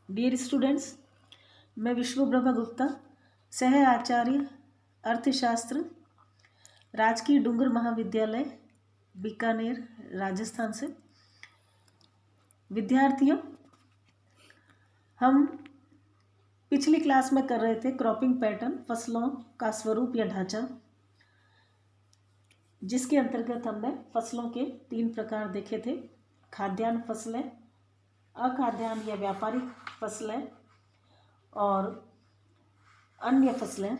Dear students, मैं विश्व ब्रह्मा गुप्ता, सह आचार्य अर्थशास्त्र, राजकीय डूंगर महाविद्यालय बीकानेर, राजस्थान से। विद्यार्थियों, हम पिछली क्लास में कर रहे थे क्रॉपिंग पैटर्न, फसलों का स्वरूप या ढांचा, जिसके अंतर्गत हमने फसलों के 3 प्रकार देखे थे: खाद्यान्न फसलें, अखाद्यान्न या व्यापारिक फसलें और अन्य फसलें।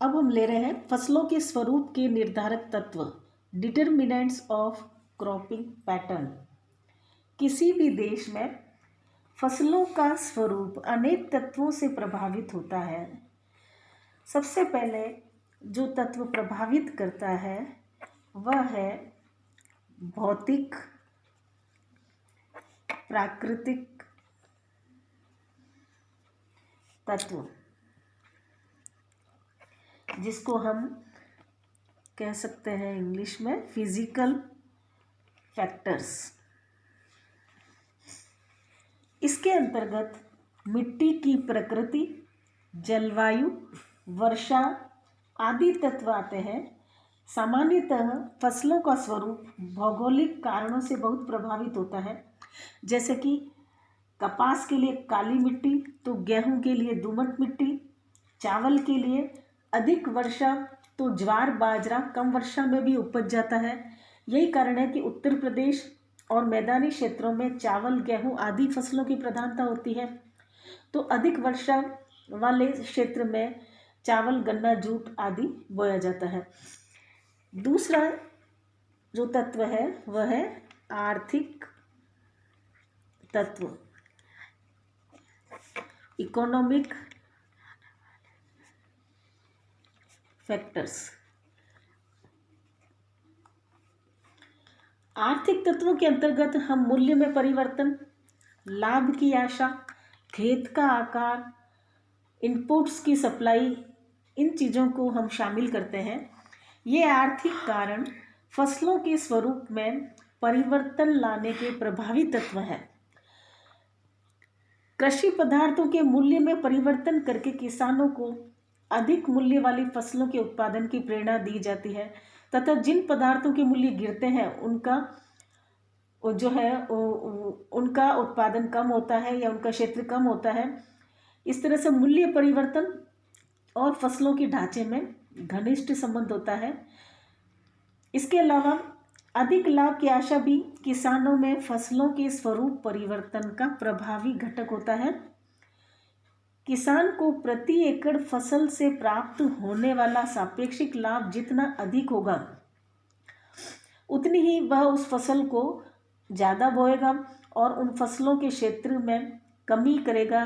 अब हम ले रहे हैं फसलों के स्वरूप के निर्धारक तत्व, डिटर्मिनेंट्स ऑफ क्रॉपिंग पैटर्न। किसी भी देश में फसलों का स्वरूप अनेक तत्वों से प्रभावित होता है। सबसे पहले जो तत्व प्रभावित करता है वह है भौतिक, प्राकृतिक तत्व, जिसको हम कह सकते हैं इंग्लिश में फिजिकल फैक्टर्स। इसके अंतर्गत मिट्टी की प्रकृति, जलवायु, वर्षा आदि तत्व आते हैं। सामान्यतः फसलों का स्वरूप भौगोलिक कारणों से बहुत प्रभावित होता है, जैसे कि कपास के लिए काली मिट्टी, तो गेहूं के लिए दोमट मिट्टी, चावल के लिए अधिक वर्षा, तो ज्वार बाजरा कम वर्षा में भी उपज जाता है। यही कारण है कि उत्तर प्रदेश और मैदानी क्षेत्रों में चावल, गेहूं आदि फसलों की प्रधानता होती है, तो अधिक वर्षा वाले क्षेत्र में चावल, गन्ना, जूट आदि बोया जाता है। दूसरा जो तत्व है वह है आर्थिक तत्व, इकोनॉमिक फैक्टर्स। आर्थिक तत्वों के अंतर्गत हम मूल्य में परिवर्तन, लाभ की आशा, खेत का आकार, इनपुट्स की सप्लाई, इन चीज़ों को हम शामिल करते हैं। ये आर्थिक कारण फसलों के स्वरूप में परिवर्तन लाने के प्रभावी तत्व हैं। कृषि पदार्थों के मूल्य में परिवर्तन करके किसानों को अधिक मूल्य वाली फसलों के उत्पादन की प्रेरणा दी जाती है, तथा जिन पदार्थों के मूल्य गिरते हैं उनका जो है उनका उत्पादन कम होता है या उनका क्षेत्र कम होता है। इस तरह से मूल्य परिवर्तन और फसलों के ढांचे में घनिष्ठ संबंध होता है। इसके अलावा अधिक लाभ की आशा भी किसानों में फसलों के स्वरूप परिवर्तन का प्रभावी घटक होता है। किसान को प्रति एकड़ फसल से प्राप्त होने वाला सापेक्षिक लाभ जितना अधिक होगा, उतनी ही वह उस फसल को ज़्यादा बोएगा और उन फसलों के क्षेत्र में कमी करेगा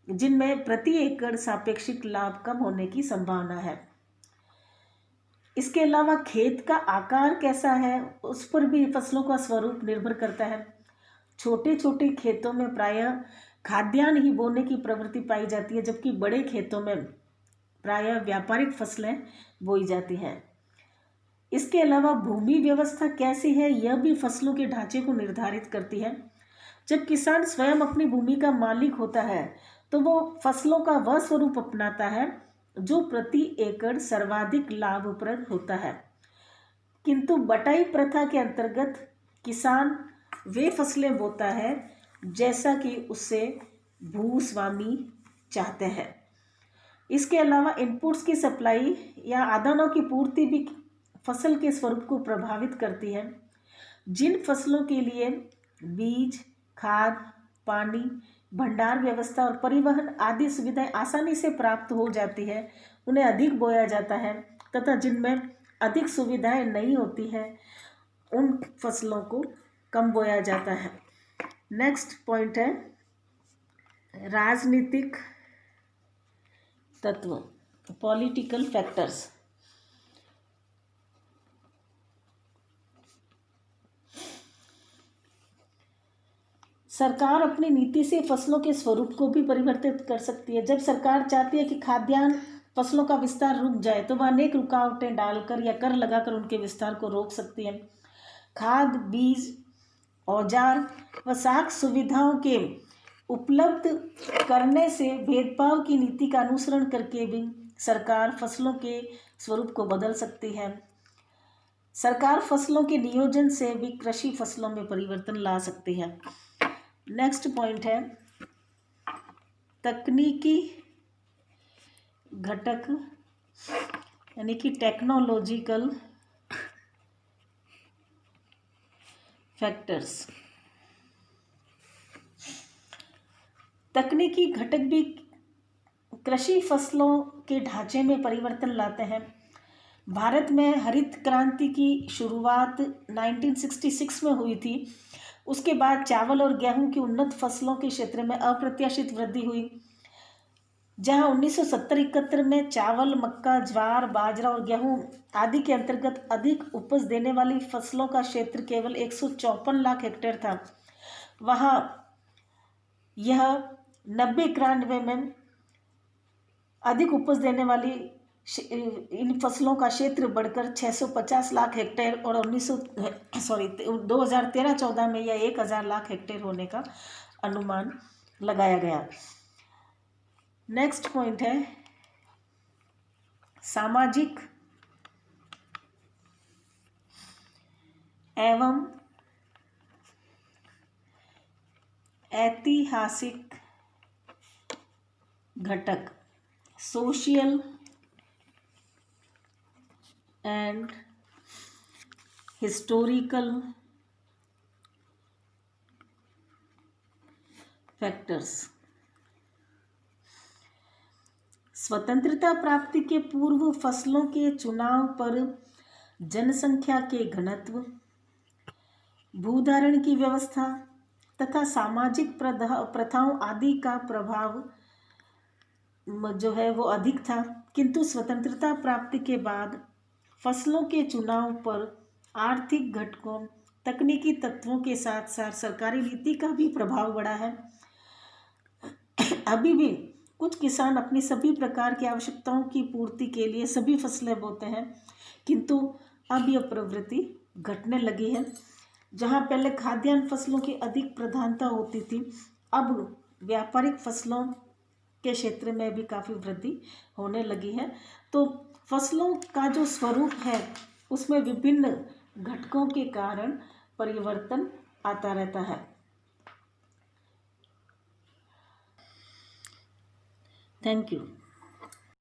जिनमें प्रति एकड़ सापेक्षिक लाभ कम होने की संभावना है। इसके अलावा खेत का आकार कैसा है उस पर भी फसलों का स्वरूप निर्भर करता है। छोटे छोटे खेतों में प्रायः खाद्यान्न ही बोने की प्रवृत्ति पाई जाती है, जबकि बड़े खेतों में प्रायः व्यापारिक फसलें बोई जाती हैं। इसके अलावा भूमि व्यवस्था कैसी है यह भी फसलों के ढांचे को निर्धारित करती है। जब किसान स्वयं अपनी भूमि का मालिक होता है तो वो फसलों का वह स्वरूप अपनाता है जो प्रति एकड़ सर्वाधिक लाभप्रद होता है। किंतु बटाई प्रथा के अंतर्गत किसान वे फसलें बोता है जैसा कि उससे भूस्वामी चाहते हैं। इसके अलावा इनपुट्स की सप्लाई या आदानों की पूर्ति भी फसल के स्वरूप को प्रभावित करती है। जिन फसलों के लिए बीज, खाद, पानी, भंडार व्यवस्था और परिवहन आदि सुविधाएं आसानी से प्राप्त हो जाती है उन्हें अधिक बोया जाता है, तथा जिनमें अधिक सुविधाएं नहीं होती हैं उन फसलों को कम बोया जाता है। नेक्स्ट पॉइंट है राजनीतिक तत्व, पॉलिटिकल फैक्टर्स। सरकार अपनी नीति से फसलों के स्वरूप को भी परिवर्तित कर सकती है। जब सरकार चाहती है कि खाद्यान्न फसलों का विस्तार रुक जाए तो वह अनेक रुकावटें डालकर या कर लगाकर उनके विस्तार को रोक सकती है। खाद, बीज औजार व साख सुविधाओं के उपलब्ध करने से भेदभाव की नीति का अनुसरण करके भी सरकार फसलों के स्वरूप को बदल सकती है। सरकार फसलों के नियोजन से भी कृषि फसलों में परिवर्तन ला सकती है। नेक्स्ट पॉइंट है तकनीकी घटक यानी कि टेक्नोलॉजिकल फैक्टर्स। तकनीकी घटक भी कृषि फसलों के ढांचे में परिवर्तन लाते हैं। भारत में हरित क्रांति की शुरुआत 1966 में हुई थी। उसके बाद चावल और गेहूं की उन्नत फसलों के क्षेत्र में अप्रत्याशित वृद्धि हुई। जहां 1970-71 में चावल, मक्का, ज्वार, बाजरा और गेहूं आदि के अंतर्गत अधिक उपज देने वाली फसलों का क्षेत्र केवल 154 लाख हेक्टेयर था, वहां यह 90-91 में अधिक उपज देने वाली इन फसलों का क्षेत्र बढ़कर 650 लाख हेक्टेयर और 2013-14 में यह 1000 लाख हेक्टेयर होने का अनुमान लगाया गया। नेक्स्ट पॉइंट है सामाजिक एवं ऐतिहासिक घटक, सोशल एंड हिस्टोरिकल फैक्टर्स। स्वतंत्रता प्राप्ति के पूर्व फसलों के चुनाव पर जनसंख्या के घनत्व, भूधारण की व्यवस्था तथा सामाजिक प्रथाओं आदि का प्रभाव जो है वो अधिक था, किंतु स्वतंत्रता प्राप्ति के बाद फसलों के चुनाव पर आर्थिक घटकों, तकनीकी तत्वों के साथ साथ सरकारी नीति का भी प्रभाव बढ़ा है। अभी भी कुछ किसान अपनी सभी प्रकार की आवश्यकताओं की पूर्ति के लिए सभी फसलें बोते हैं, किंतु अब यह प्रवृत्ति घटने लगी है। जहां पहले खाद्यान्न फसलों की अधिक प्रधानता होती थी, अब व्यापारिक फसलों के क्षेत्र में भी काफ़ी वृद्धि होने लगी है। तो फसलों का जो स्वरूप है उसमें विभिन्न घटकों के कारण परिवर्तन आता रहता है। Thank you.